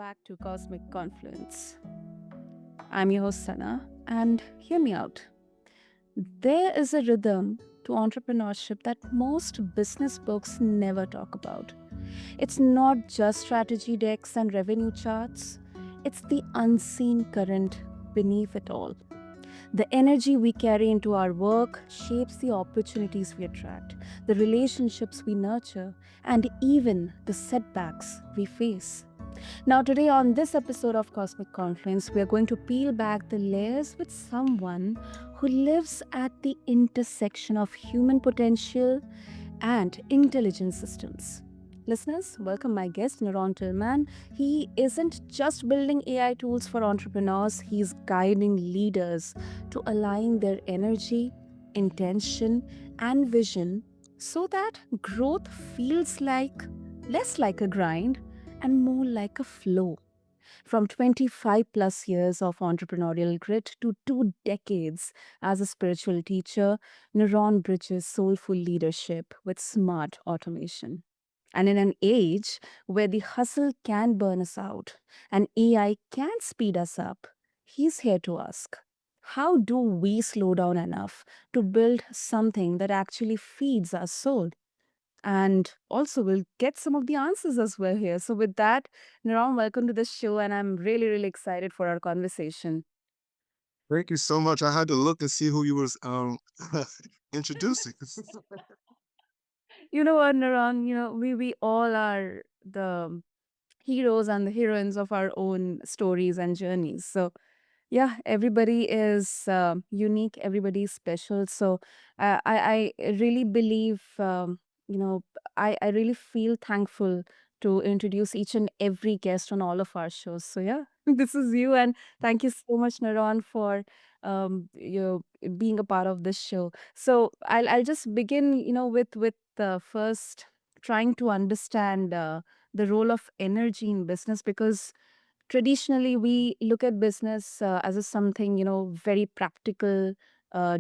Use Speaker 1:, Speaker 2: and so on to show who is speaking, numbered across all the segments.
Speaker 1: back to Cosmic Confluence. I'm your host, Sana, and hear me out. There is a rhythm to entrepreneurship that most business books never talk about. It's not just strategy decks and revenue charts, it's the unseen current beneath it all. The energy we carry into our work shapes the opportunities we attract, the relationships we nurture, and even the setbacks we face. Now, today on this episode of Cosmic Confluence, we are going to peel back the layers with someone who lives at the intersection of human potential and intelligent systems. Listeners, welcome my guest, NaRon Tillman. He isn't just building AI tools for entrepreneurs, he's guiding leaders to align their energy, intention, and vision so that growth feels less like a grind and more like a flow. From 25 plus years of entrepreneurial grit to 2 decades as a spiritual teacher, Neuron bridges soulful leadership with smart automation. And in an age where the hustle can burn us out and AI can speed us up, he's here to ask, how do we slow down enough to build something that actually feeds our soul? And also, we'll get some of the answers as well here. So, with that, Naram, welcome to the show, and I'm really, really excited for our conversation.
Speaker 2: Thank you so much. I had to look and see who you was introducing.
Speaker 1: You know what, Naram? We all are the heroes and the heroines of our own stories and journeys. So, yeah, everybody is unique, everybody is special. So I really believe, you know, I really feel thankful to introduce each and every guest on all of our shows. So yeah, this is you, and thank you so much, Naran, for being a part of this show. So I'll just begin, with first trying to understand the role of energy in business, because traditionally we look at business as a something, very practical,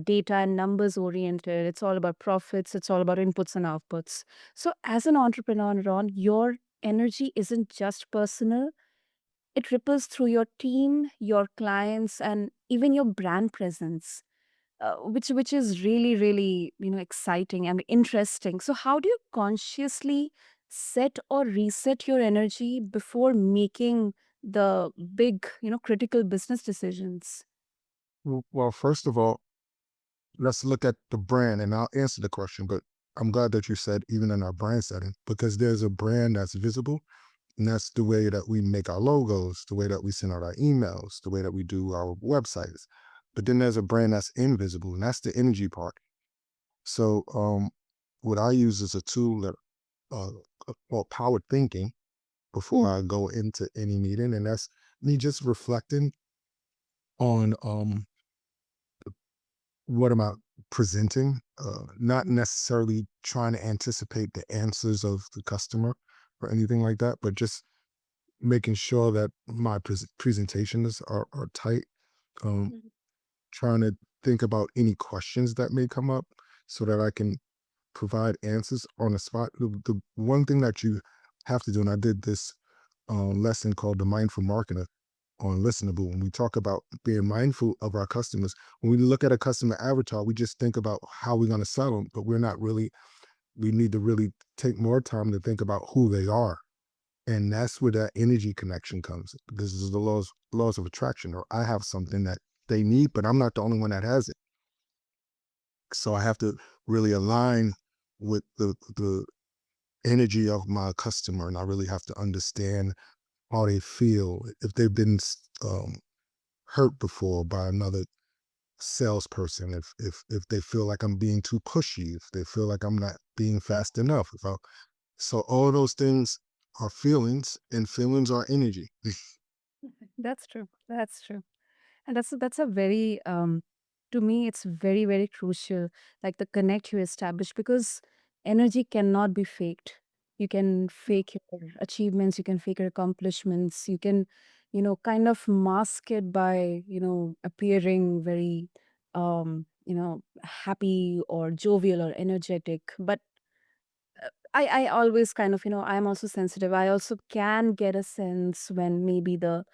Speaker 1: data and numbers oriented. It's all about profits, it's all about inputs and outputs. So as an entrepreneur, Ron, your energy isn't just personal, it ripples through your team, your clients, and even your brand presence, which is really, really, exciting and interesting. So how do you consciously set or reset your energy before making the big, critical business decisions?
Speaker 2: Well, first of all, let's look at the brand, and I'll answer the question. But I'm glad that you said even in our brand setting, because there's a brand that's visible, and that's the way that we make our logos, the way that we send out our emails, the way that we do our websites. But then there's a brand that's invisible, and that's the energy part. So, what I use is a tool that uh, called powered thinking before I go into any meeting, and that's me just reflecting on what am I presenting, not necessarily trying to anticipate the answers of the customer or anything like that, but just making sure that my presentations are tight. Um,
Speaker 1: Mhm.
Speaker 2: trying to think about any questions that may come up so that I can provide answers on the spot. The one thing that you have to do, and I did this lesson called the Mindful Marketer on Listenable. When we talk about being mindful of our customers, when we look at a customer avatar, we just think about how we're going to sell them, but we're not really, we need to really take more time to think about who they are. And that's where that energy connection comes. This is the laws of attraction, or I have something that they need, but I'm not the only one that has it. So I have to really align with the energy of my customer, and I really have to understand how they feel if they've been hurt before by another salesperson, if they feel like I'm being too pushy, if they feel like I'm not being fast enough. So all those things are feelings, and feelings are energy.
Speaker 1: That's true. That's true. And that's a very to me it's very, very crucial, like the connect you establish, because energy cannot be faked. You can fake your achievements, you can fake your accomplishments, you can, kind of mask it by, appearing very happy or jovial or energetic. But I always kind of, I'm also sensitive. I also can get a sense when maybe the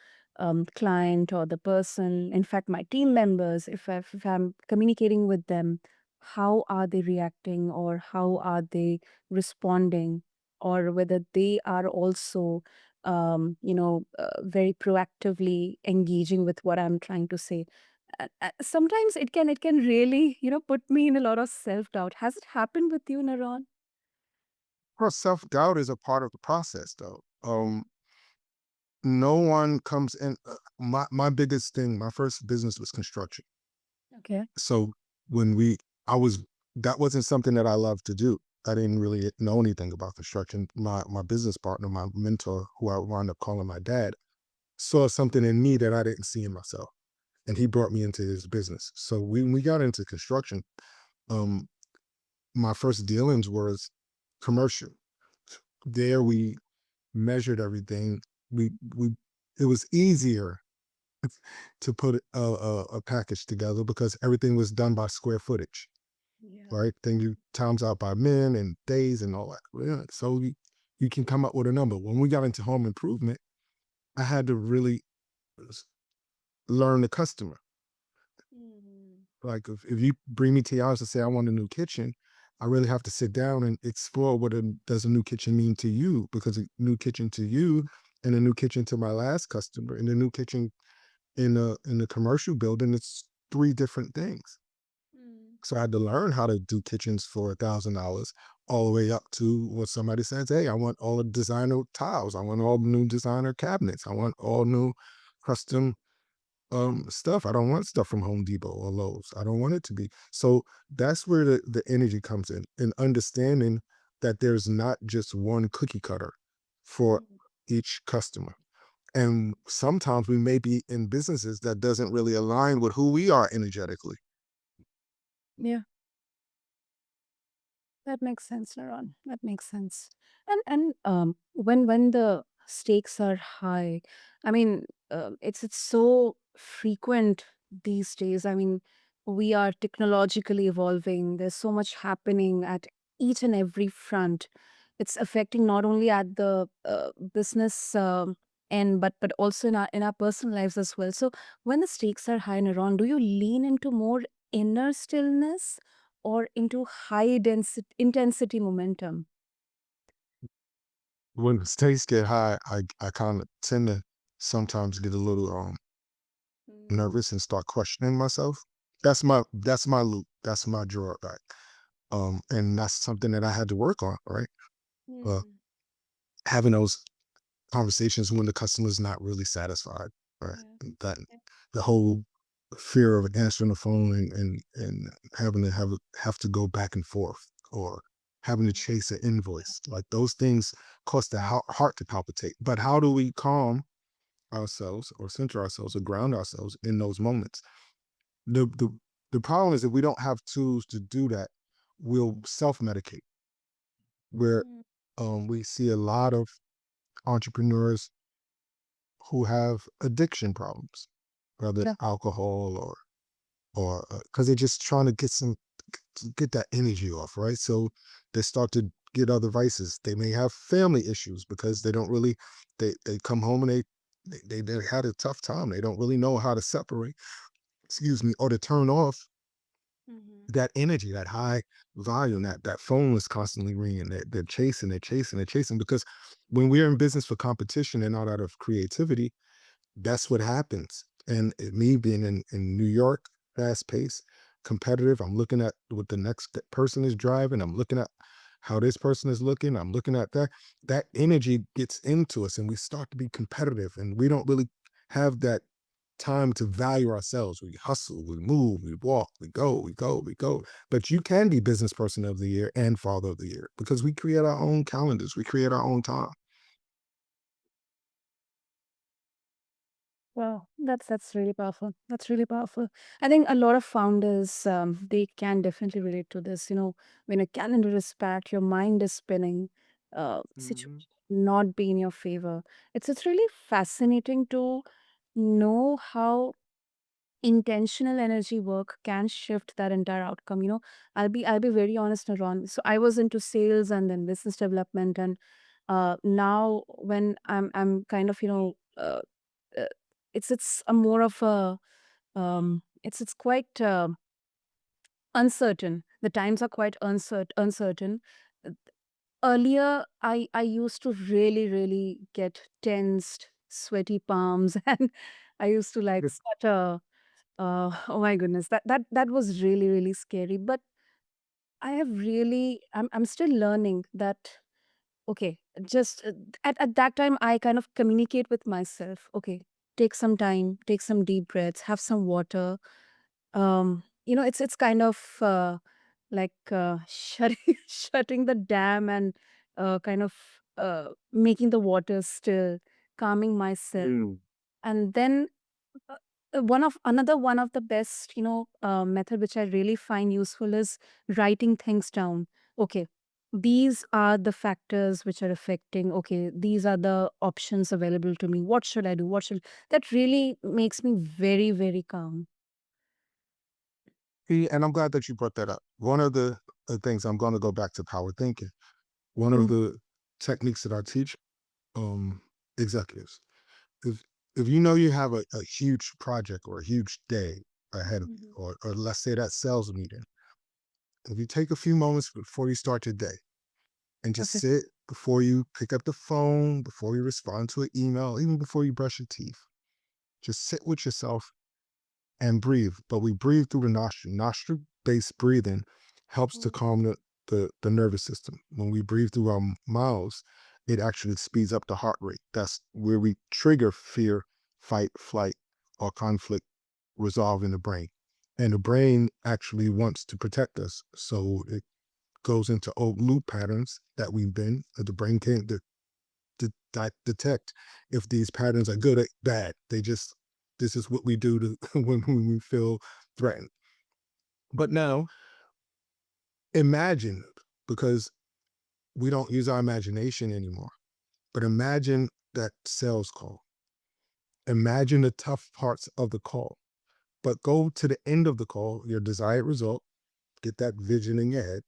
Speaker 1: client or the person, in fact, my team members, if I'm communicating with them, how are they reacting or how are they responding, or whether they are also, very proactively engaging with what I'm trying to say. Sometimes it can really, put me in a lot of self doubt. Has it happened with you, Naran?
Speaker 2: Of course, self-doubt is a part of the process, though. No one comes in. My biggest thing, my first business was construction.
Speaker 1: Okay.
Speaker 2: So when I was, that wasn't something that I loved to do. I didn't really know anything about construction. My business partner, my mentor, who I wound up calling my dad, saw something in me that I didn't see in myself, and he brought me into his business. So when we got into construction, um, my first dealings was commercial. There we measured everything. We it was easier to put a package together because everything was done by square footage,
Speaker 1: Yeah.
Speaker 2: right? Then you times out by men and days and all that. Well, yeah, so you can come up with a number. When we got into home improvement, I had to really learn the customer.
Speaker 1: Mhm.
Speaker 2: Like if you bring me to your house and say I want a new kitchen, I really have to sit down and explore does a new kitchen mean to you, because a new kitchen to you and a new kitchen to my last customer and a new kitchen in the commercial building, it's three different things.
Speaker 1: Mm.
Speaker 2: So I had to learn how to do kitchens for $1,000 all the way up to what somebody says, hey, I want all the designer tiles. I want all new designer cabinets. I want all new custom stuff. I don't want stuff from Home Depot or Lowe's. I don't want it to be. So that's where the energy comes in understanding that there's not just one cookie cutter for
Speaker 1: Mm.
Speaker 2: each customer. And sometimes we may be in businesses that doesn't really align with who we are energetically.
Speaker 1: Yeah, that makes sense, Naran. That makes sense. And when the stakes are high, I mean, it's so frequent these days. I mean, we are technologically evolving. There's so much happening at each and every front. It's affecting not only at the business end, but also in our personal lives as well. So when the stakes are high, Naran, do you lean into more inner stillness or into high density intensity momentum?
Speaker 2: When the stakes get high, I kind of tend to sometimes get a little
Speaker 1: Mm.
Speaker 2: nervous and start questioning myself. That's my loop. That's my drawback. And that's something that I had to work on, right? Uh,
Speaker 1: Mm.
Speaker 2: having those conversations when the customer's not really satisfied, right?
Speaker 1: Yeah.
Speaker 2: That
Speaker 1: Yeah.
Speaker 2: the whole fear of answering the phone and having to have to go back and forth, or having to
Speaker 1: Mhm.
Speaker 2: chase an invoice, like those things cause the heart to palpitate. But how do we calm ourselves or center ourselves or ground ourselves in those moments? The problem is, if we don't have tools to do that, we'll self-medicate. Where
Speaker 1: Mm.
Speaker 2: we see a lot of entrepreneurs who have addiction problems, whether
Speaker 1: Yeah.
Speaker 2: alcohol or because they're just trying to get that energy off, right? So they start to get other vices. They may have family issues because they don't really they come home and they had a tough time. They don't really know how to separate, excuse me, or to turn off
Speaker 1: Mhm.
Speaker 2: that energy, that high volume, that phone is constantly ringing. They're chasing, they're chasing, they're chasing. Because when we're in business for competition and not out of creativity, that's what happens. And me being in New York, fast paced, competitive, I'm looking at what the next person is driving. I'm looking at how this person is looking. I'm looking at that. That energy gets into us and we start to be competitive, and we don't really have that time to value ourselves. We hustle, we move, we walk, we go, we go, we go. But you can be business person of the year and father of the year because we create our own calendars. We create our own time.
Speaker 1: Wow, that's really powerful. That's really powerful. I think a lot of founders they can definitely relate to this. When a calendar is packed, your mind is spinning. Situation
Speaker 2: Mhm.
Speaker 1: not be in your favor. It's really fascinating to know how intentional energy work can shift that entire outcome. I'll be very honest, Naron. So I was into sales and then business development, and now when I'm kind of uh, it's a more of a it's quite uncertain. The times are quite uncertain. Uh, Earlier, I used to really get tensed, sweaty palms, and I used to like stutter. Oh my goodness, that was really scary. But I'm still learning that. Okay, just at that time, I kind of communicate with myself. Okay, take some time, take some deep breaths, have some water. It's kind of like shutting shutting the dam and kind of making the water still, calming myself. And then one of the best method which I really find useful is writing things down. Okay, these are the factors which are affecting. Okay, these are the options available to me. What should I do? That really makes me very calm.
Speaker 2: And I'm glad that you brought that up. One of the things, I'm going to go back to power thinking. One of
Speaker 1: Mm.
Speaker 2: the techniques that I teach um, executives, if if you know you have a huge project or a huge day ahead of you,
Speaker 1: Mhm.
Speaker 2: or let's say that sales meeting, if you take a few moments before you start your day and just
Speaker 1: Okay.
Speaker 2: sit before you pick up the phone, before you respond to an email, even before you brush your teeth, just sit with yourself and breathe. But we breathe through the nostril. Nostril based breathing helps to
Speaker 1: Mm.
Speaker 2: calm the nervous system. When we breathe through our mouths, it actually speeds up the heart rate. That's where we trigger fear, fight, flight, or conflict resolve in the brain. And the brain actually wants to protect us. So it goes into old loop patterns that the brain can't detect if these patterns are good or bad. This is what we do to when we feel threatened. But now imagine, because we don't use our imagination anymore, but imagine that sales call. Imagine the tough parts of the call, but go to the end of the call, your desired result, get that vision in your head,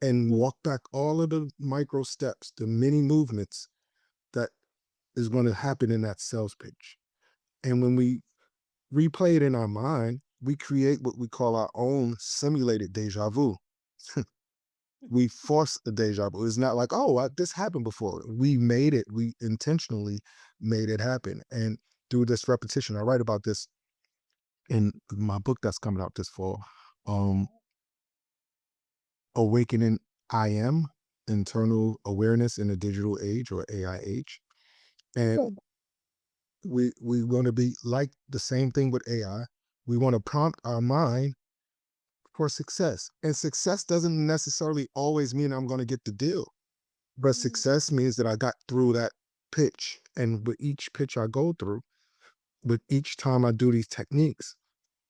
Speaker 2: and walk back all of the micro steps, the mini movements that is going to happen in that sales pitch. And when we replay it in our mind, we create what we call our own simulated deja vu. We force the deja vu. It's not like, oh, this happened before. We made it. We intentionally made it happen. And through this repetition, I write about this in my book that's coming out this fall, um, Awakening I Am, Internal Awareness in the Digital Age, or AIH. And we want to be like the same thing with AI. We want to prompt our mind for success. And success doesn't necessarily always mean I'm going to get the deal, but
Speaker 1: Mm.
Speaker 2: success means that I got through that pitch. And with each pitch I go through, with each time I do these techniques,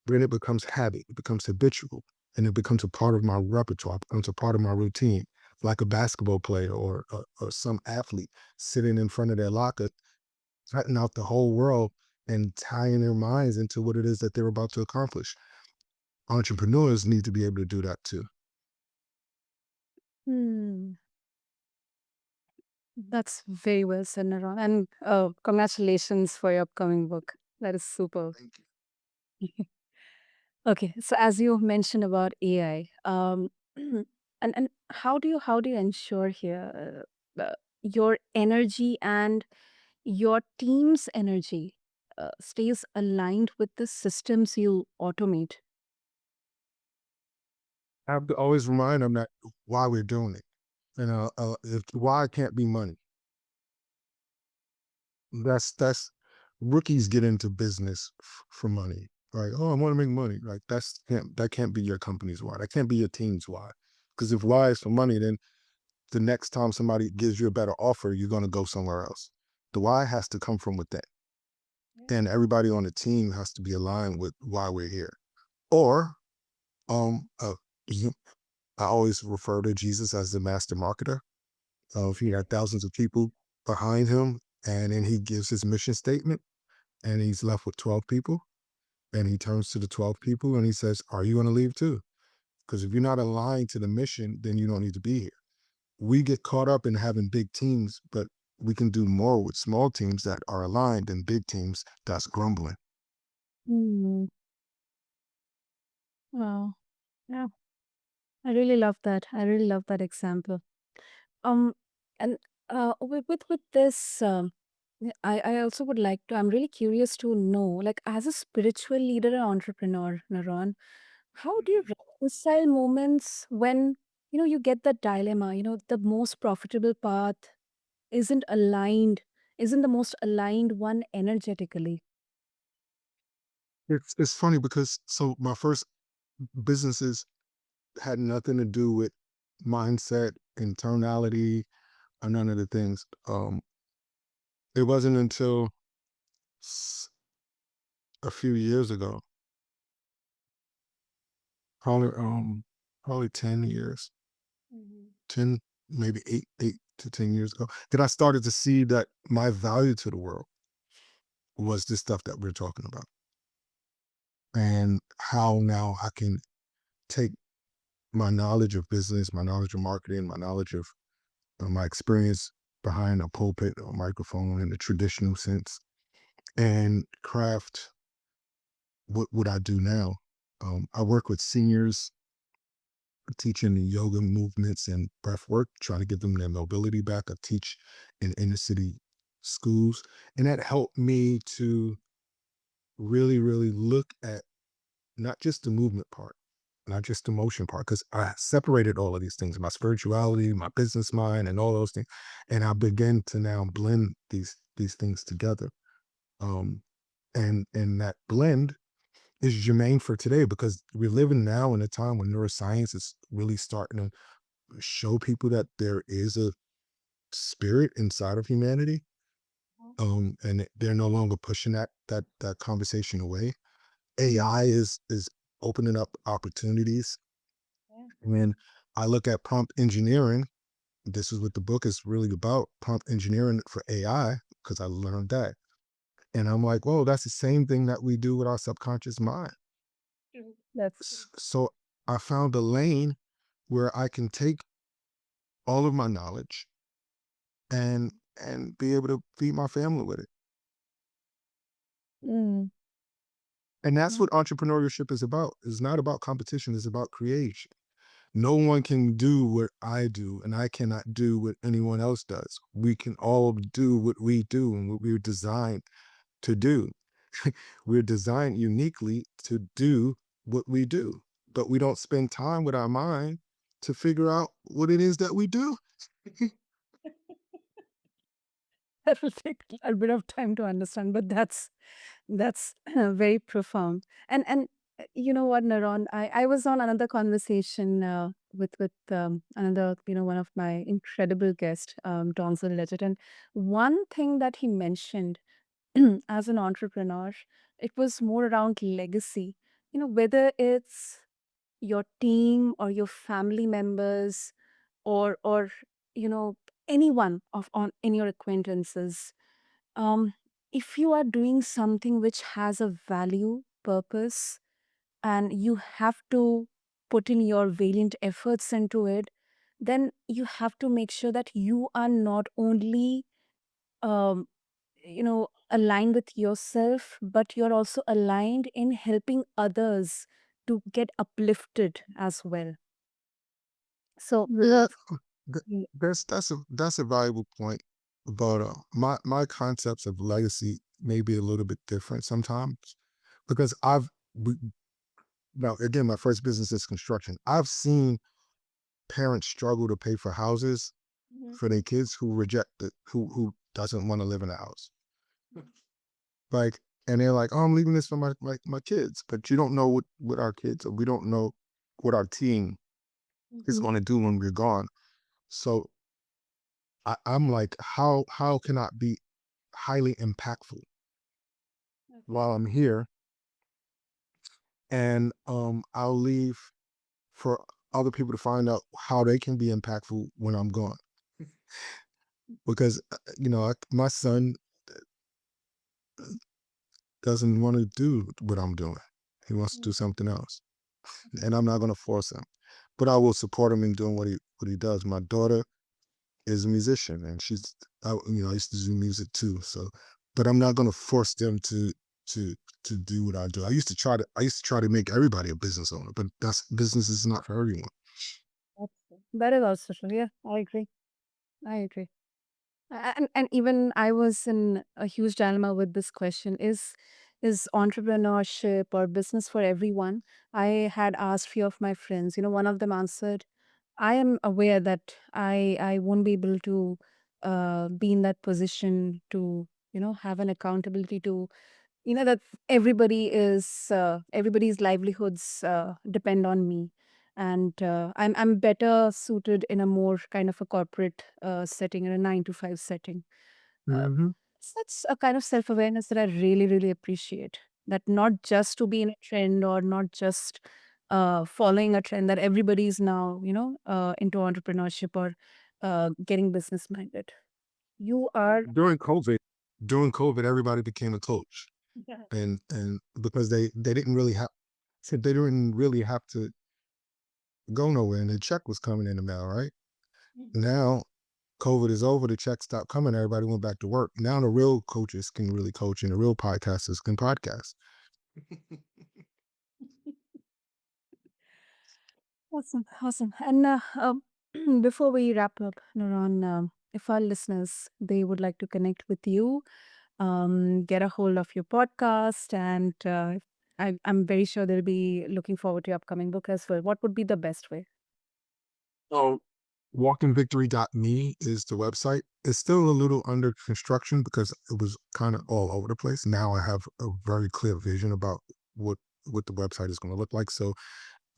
Speaker 2: then it becomes habit, it becomes habitual, and it becomes a part of my repertoire, it becomes a part of my routine. Like a basketball player or some athlete sitting in front of their locker, cutting out the whole world and tying their minds into what it is that they're about to accomplish. Entrepreneurs need to be able to do that too.
Speaker 1: Hmm. That's very well said, Naran. And congratulations for your upcoming book. That is super.
Speaker 2: Thank you.
Speaker 1: Okay, so as you mentioned about AI, and how do you ensure here your energy and your team's energy stays aligned with the systems you automate?
Speaker 2: I have to always remind them that why we're doing it. If why can't be money. That's rookies get into business for money. Right? Oh, I want to make money. Like that can't be your company's why. That can't be your team's why. Because if why is for money, then the next time somebody gives you a better offer, you're going to go somewhere else. The why has to come from within. Then everybody on the team has to be aligned with why we're here. Or um, uh, I always refer to Jesus as the master marketer. If he had thousands of people behind him, and then he gives his mission statement, and he's left with 12 people, And he turns to the 12 people and he says, are you going to leave too? Because if you're not aligned to the mission, then you don't need to be here. We get caught up in having big teams, but we can do more with small teams that are aligned than big teams that's grumbling.
Speaker 1: Mm. Wow. Yeah. I really love that. I really love that example. Um, and with this, I also would like to. I'm really curious to know, like, as a spiritual leader and entrepreneur, Naran, how do you reconcile moments when you get that dilemma? The most profitable path isn't aligned, isn't the most aligned one energetically.
Speaker 2: It's funny because so my first businesses had nothing to do with mindset, internality, or none of the things. It wasn't until s- a few years ago, probably probably 10 years,
Speaker 1: Mhm.
Speaker 2: 10, maybe 8 to 10 years ago, that I started to see that my value to the world was this stuff that we're talking about. And how now I can take my knowledge of business, my knowledge of marketing, my knowledge of my experience behind a pulpit or microphone in the traditional sense and craft what I do now. I work with seniors, teaching yoga movements and breath work, trying to give them their mobility back. I teach in inner city schools, and that helped me to really, really look at not just the movement part, not just the motion part, because I separated all of these things, my spirituality, my business mind, and all those things, and I began to now blend these things together. Um, and that blend is germane for today because we're living now in a time when neuroscience is really starting to show people that there is a spirit inside of humanity. And they're no longer pushing that conversation away. AI is opening up opportunities. When I look at prompt engineering, this is what the book is really about, prompt engineering for AI, because I learned that. And I'm like, whoa, that's the same thing that we do with our subconscious mind.
Speaker 1: That's true.
Speaker 2: So I found a lane where I can take all of my knowledge and be able to feed my family with it.
Speaker 1: Mm.
Speaker 2: And that's
Speaker 1: Mm.
Speaker 2: what entrepreneurship is about. It's not about competition, it's about creation. No one can do what I do, and I cannot do what anyone else does. We can all do what we do and what we're designed to do. We're designed uniquely to do what we do, but we don't spend time with our mind to figure out what it is that we do.
Speaker 1: That will take a bit of time to understand, but that's very profound. And you know what, Naron, I was on another conversation with another one of my incredible guests, Donzel Legend, and one thing that he mentioned as an entrepreneur, it was more around legacy. Whether it's your team or your family members or you know anyone of on in your acquaintances, um if you are doing something which has a value purpose and you have to put in your valiant efforts into it, then you have to make sure that you are not only um aligned with yourself, but you're also aligned in helping others to get uplifted as well. So
Speaker 2: Yeah, th-
Speaker 1: mm,
Speaker 2: that's a valuable point. But my concepts of legacy may be a little bit different sometimes because we, now again, my first business is construction. I've seen parents struggle to pay for houses
Speaker 1: Mhm.
Speaker 2: for their kids who reject it, who doesn't want to live in a house. Like, and they're like, oh, I'm leaving this for my kids, but you don't know what our kids, or we don't know what our team is
Speaker 1: Mhm.
Speaker 2: going to do when we're gone. So I'm like, how can I be highly impactful while I'm here, and I'll leave for other people to find out how they can be impactful when I'm gone. Because my son, doesn't want to do what I'm doing. He wants to do something else, and I'm not going to force him. But I will support him in doing what he does. My daughter is a musician, and I used to do music too. So, but I'm not going to force them to to do what I do. I used to try to make everybody a business owner, but that's business is not for everyone.
Speaker 1: That is also true. Yeah, I agree. I agree. And even I was in a huge dilemma with this question: is entrepreneurship or business for everyone? I had asked few of my friends. One of them answered, I am aware that I won't be able to be in that position to have an accountability to that everybody's livelihoods depend on me, and I'm better suited in a more kind of a corporate setting, in a 9 to 5 setting. uh,
Speaker 2: Hmm.
Speaker 1: so that's a kind of self-awareness that I really really appreciate, that not just to be in a trend, or not just following a trend, that everybody's now into entrepreneurship or getting business minded. You are.
Speaker 2: During COVID, everybody became a coach,
Speaker 1: Yeah.
Speaker 2: and because they didn't really have said they didn't really have to go nowhere, and the check was coming in the mail, right? Now COVID is over, the check stopped coming, everybody went back to work. Now the real coaches can really coach, and the real podcasters can podcast.
Speaker 1: Awesome, awesome. And before we wrap up, NaRon, if our listeners they would like to connect with you, get a hold of your podcast, and I'm very sure they'll be looking forward to your upcoming book as well. What would be the best way?
Speaker 2: So walkinvictory.me is the website. It's still a little under construction because it was kind of all over the place. Now I have a very clear vision about what what the website is going to look like. So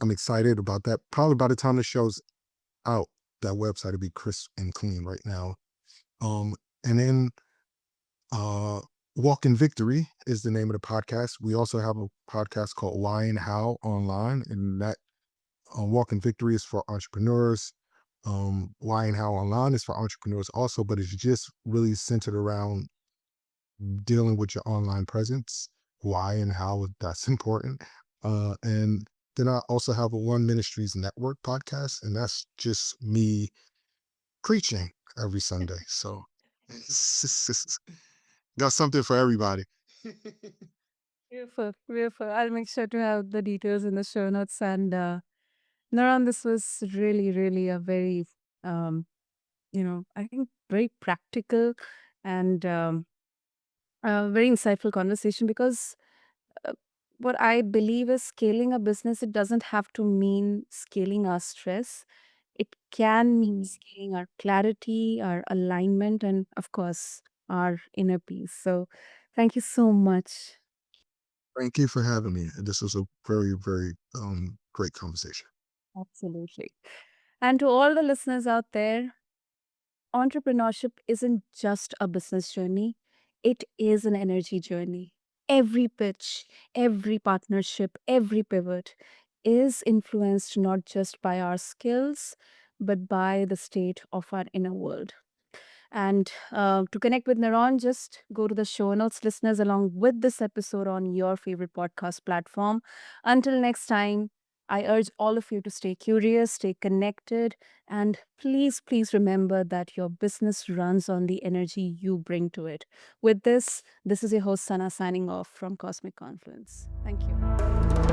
Speaker 2: I'm excited about that. Probably by the time the show's out, that website will be crisp and clean right now. And then uh Walk in Victory is the name of the podcast. We also have a podcast called Why and How Online, and that Walk in Victory is for entrepreneurs. Why and How Online is for entrepreneurs also, but it's just really centered around dealing with your online presence, why and how that's important. And then I also have a One Ministries Network podcast, and that's just me preaching every Sunday. So got something for everybody.
Speaker 1: Beautiful, beautiful. I'll make sure to have the details in the show notes. And NaRon, this was really, really a very, I think very practical and very insightful conversation, because uh, what I believe is scaling a business, it doesn't have to mean scaling our stress. It can mean scaling our clarity, our alignment, and of course, our inner peace. So, thank you so much.
Speaker 2: Thank you for having me. This was a very, very great conversation.
Speaker 1: Absolutely. And to all the listeners out there, entrepreneurship isn't just a business journey, it is an energy journey. Every pitch, every partnership, every pivot is influenced not just by our skills, but by the state of our inner world. And to connect with NaRon, just go to the show notes, listeners, along with this episode on your favorite podcast platform. Until next time, I urge all of you to stay curious, stay connected, and please, please remember that your business runs on the energy you bring to it. With this is your host, Sana, signing off from Cosmic Confluence. Thank you.